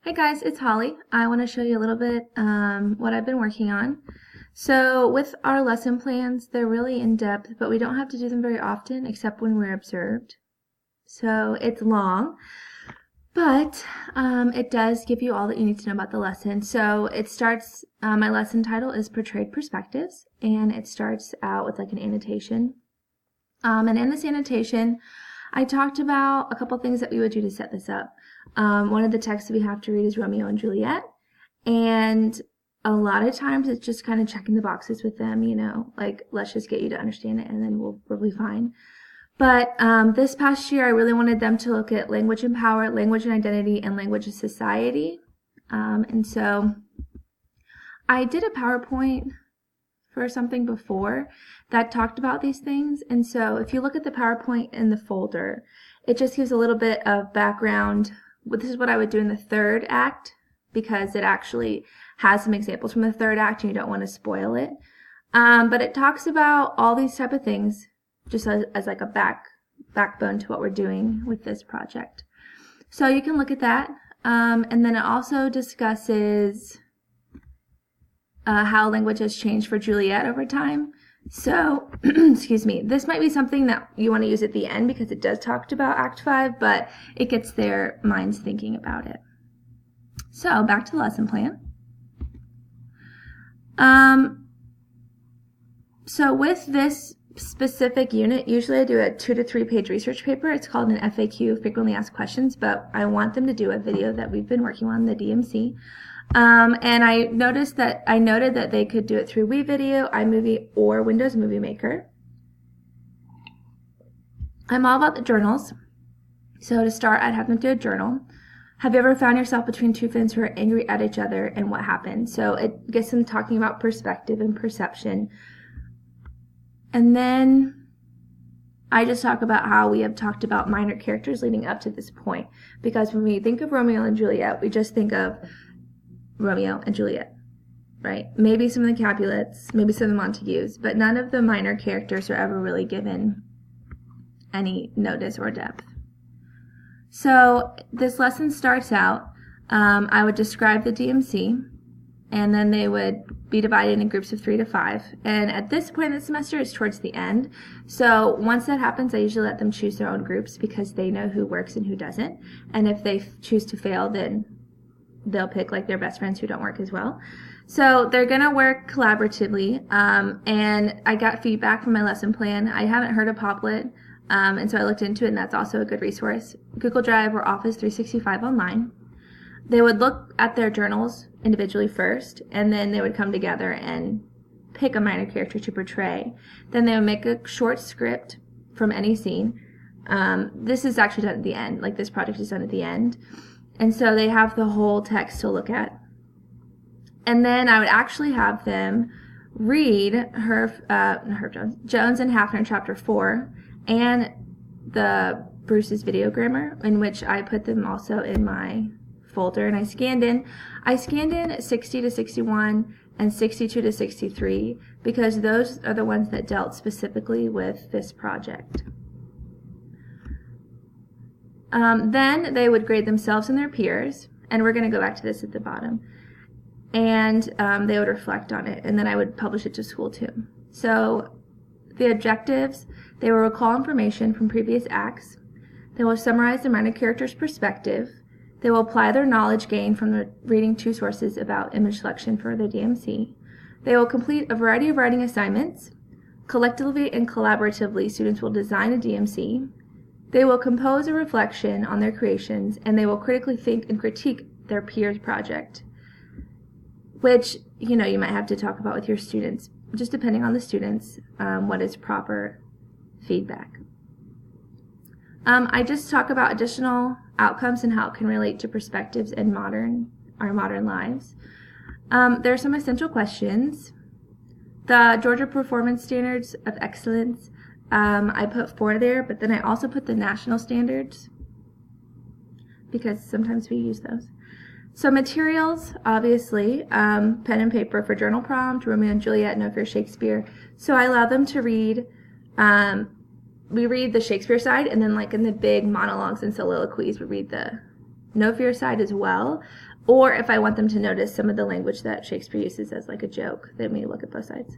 Hey guys, it's Holly. I want to show you a little bit what I've been working on. So with our lesson plans, they're really in-depth, but we don't have to do them very often except when we're observed. So it's long, but it does give you all that you need to know about the lesson. So it starts, my lesson title is Portrayed Perspectives, and it starts out with like an annotation. And in this annotation, I talked about a couple things that we would do to set this up. One of the texts we have to read is Romeo and Juliet, and a lot of times it's just kind of checking the boxes with them, like let's just get you to understand it and then we'll be fine. But this past year I really wanted them to look at language and power, language and identity, and language and society. And so I did a PowerPoint for something before that talked about these things, and so if you look at the PowerPoint in the folder, it just gives a little bit of background. This is what I would do in the third act because it actually has some examples from the third act and you don't want to spoil it. But it talks about all these type of things just as like a backbone to what we're doing with this project. So you can look at that, and then it also discusses how language has changed for Juliet over time. So, excuse me, this might be something that you want to use at the end because it does talk about Act 5, but it gets their minds thinking about it. So, back to the lesson plan. So with this specific unit, usually I do a 2 to 3 page research paper. It's called an FAQ, Frequently Asked Questions, but I want them to do a video that we've been working on, the DMC. And I noted that they could do it through WeVideo, iMovie, or Windows Movie Maker. I'm all about the journals. So to start, I'd have them do a journal. Have you ever found yourself between two friends who are angry at each other, and what happened? So it gets them talking about perspective and perception. And then I just talk about how we have talked about minor characters leading up to this point. Because when we think of Romeo and Juliet, we just think of Romeo and Juliet, right? Maybe some of the Capulets, maybe some of the Montagues, but none of the minor characters are ever really given any notice or depth. So this lesson starts out, I would describe the DMC, and then they would be divided in groups of 3 to 5. And at this point in the semester, it's towards the end. So once that happens, I usually let them choose their own groups because they know who works and who doesn't. And if they choose to fail, then they'll pick like their best friends who don't work as well. So they're going to work collaboratively. And I got feedback from my lesson plan. I haven't heard of Poplet. And so I looked into it, and that's also a good resource. Google Drive or Office 365 Online. They would look at their journals individually first, and then they would come together and pick a minor character to portray. Then they would make a short script from any scene. This is actually done at the end, like this project is done at the end. And so they have the whole text to look at. And then I would actually have them read Jones and Hafner chapter 4 and the Bruce's video grammar, in which I put them also in my folder, and I scanned in 60 to 61 and 62 to 63 because those are the ones that dealt specifically with this project. Then they would grade themselves and their peers, and we're going to go back to this at the bottom, and they would reflect on it, and then I would publish it to school too. So the objectives, they will recall information from previous acts, they will summarize the minor character's perspective, they will apply their knowledge gained from reading 2 sources about image selection for the DMC, they will complete a variety of writing assignments, collectively and collaboratively students will design a DMC, they will compose a reflection on their creations, and they will critically think and critique their peers' project, which, you might have to talk about with your students, just depending on the students, what is proper feedback. I just talk about additional outcomes and how it can relate to perspectives in our modern lives. There are some essential questions. The Georgia Performance Standards of Excellence, I put 4 there, but then I also put the national standards because sometimes we use those. So materials, obviously, pen and paper for journal prompt, Romeo and Juliet, No Fear Shakespeare. So I allow them to read, we read the Shakespeare side, and then like in the big monologues and soliloquies, we read the No Fear side as well. or if I want them to notice some of the language that Shakespeare uses as like a joke, they may look at both sides.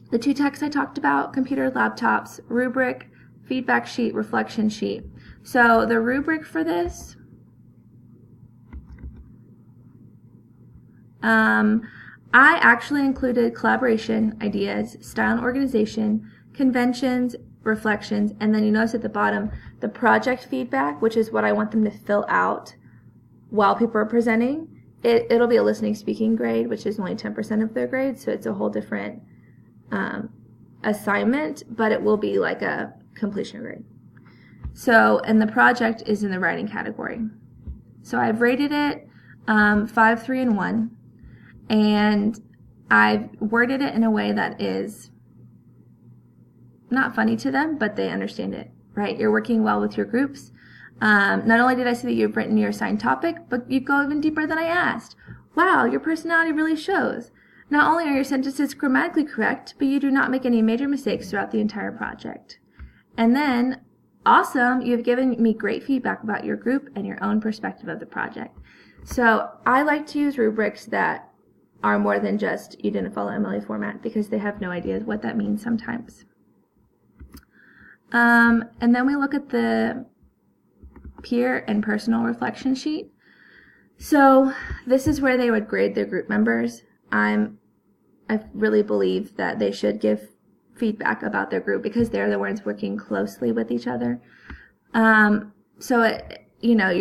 The 2 texts I talked about, computers, laptops, rubric, feedback sheet, reflection sheet. So the rubric for this, I actually included collaboration, ideas, style and organization, conventions, reflections, and then you notice at the bottom, the project feedback, which is what I want them to fill out while people are presenting. It'll be a listening speaking grade, which is only 10% of their grade, so it's a whole different assignment, but it will be like a completion grade. So, and the project is in the writing category. So I've rated it 5, 3, and 1, and I've worded it in a way that is not funny to them, but they understand it, right? You're working well with your groups. Not only did I see that you've written your assigned topic, but you go even deeper than I asked. Wow, your personality really shows. Not only are your sentences grammatically correct, but you do not make any major mistakes throughout the entire project. And then, awesome, you have given me great feedback about your group and your own perspective of the project. So I like to use rubrics that are more than just you didn't follow MLA format, because they have no idea what that means sometimes. And then we look at the peer and personal reflection sheet. So this is where they would grade their group members. I really believe that they should give feedback about their group because they're the ones working closely with each other. Your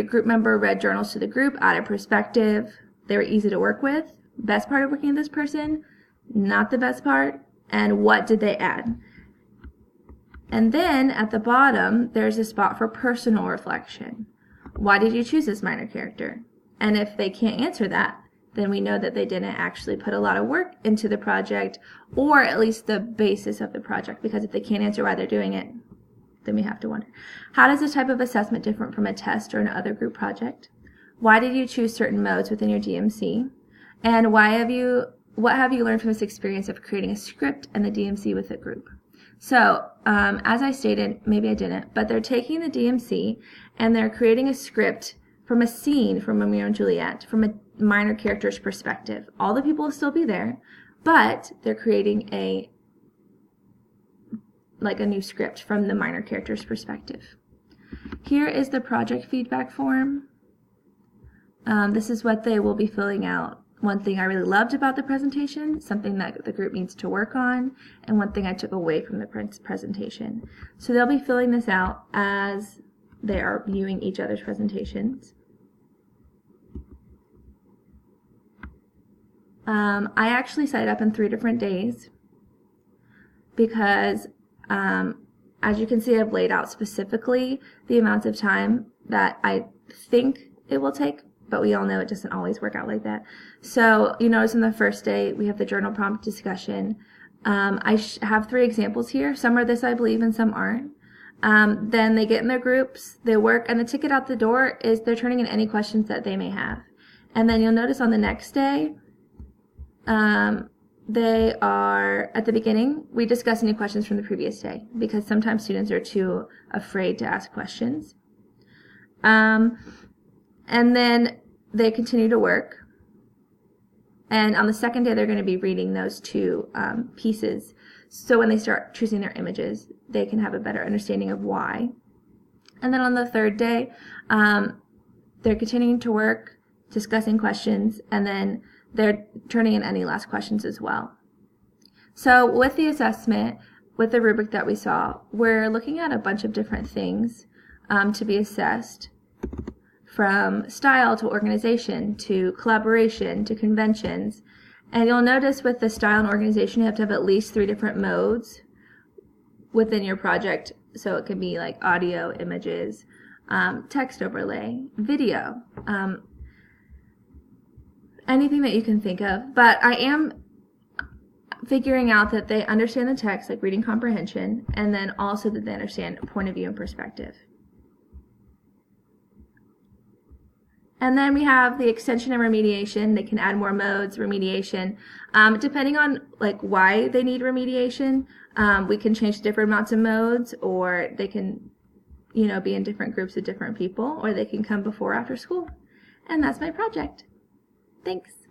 group member read journals to the group, added perspective. They were easy to work with. Best part of working with this person, not the best part, and what did they add? And then at the bottom, there's a spot for personal reflection. Why did you choose this minor character? And if they can't answer that, then we know that they didn't actually put a lot of work into the project, or at least the basis of the project, because if they can't answer why they're doing it, then we have to wonder. How does this type of assessment differ from a test or an other group project? Why did you choose certain modes within your DMC? And what have you learned from this experience of creating a script and the DMC with a group? So, as I stated, maybe I didn't, but they're taking the DMC and they're creating a script from a scene from Romeo and Juliet, from a minor character's perspective. All the people will still be there, but they're creating a new script from the minor character's perspective. Here is the project feedback form. This is what they will be filling out. One thing I really loved about the presentation, something that the group needs to work on, and one thing I took away from the presentation. So they'll be filling this out as they are viewing each other's presentations. I actually set it up in 3 different days because, as you can see, I've laid out specifically the amounts of time that I think it will take, but we all know it doesn't always work out like that. So you notice in the first day, we have the journal prompt discussion. I have 3 examples here. Some are this, I believe, and some aren't. Then they get in their groups, they work, and the ticket out the door is they're turning in any questions that they may have. And then you'll notice on the next day, they are, at the beginning, we discuss any questions from the previous day because sometimes students are too afraid to ask questions. And then they continue to work. And on the second day, they're going to be reading those 2 pieces. So when they start choosing their images, they can have a better understanding of why. And then on the third day, they're continuing to work, discussing questions, and then they're turning in any last questions as well. So with the assessment, with the rubric that we saw, we're looking at a bunch of different things to be assessed, from style to organization to collaboration to conventions. And you'll notice with the style and organization, you have to have at least 3 different modes within your project. So it can be like audio, images, text overlay, video, anything that you can think of. But I am figuring out that they understand the text, like reading comprehension, and then also that they understand point of view and perspective. And then we have the extension and remediation. They can add more modes, remediation. Depending on why they need remediation, we can change different amounts of modes, or they can be in different groups of different people, or they can come before or after school. And that's my project. Thanks.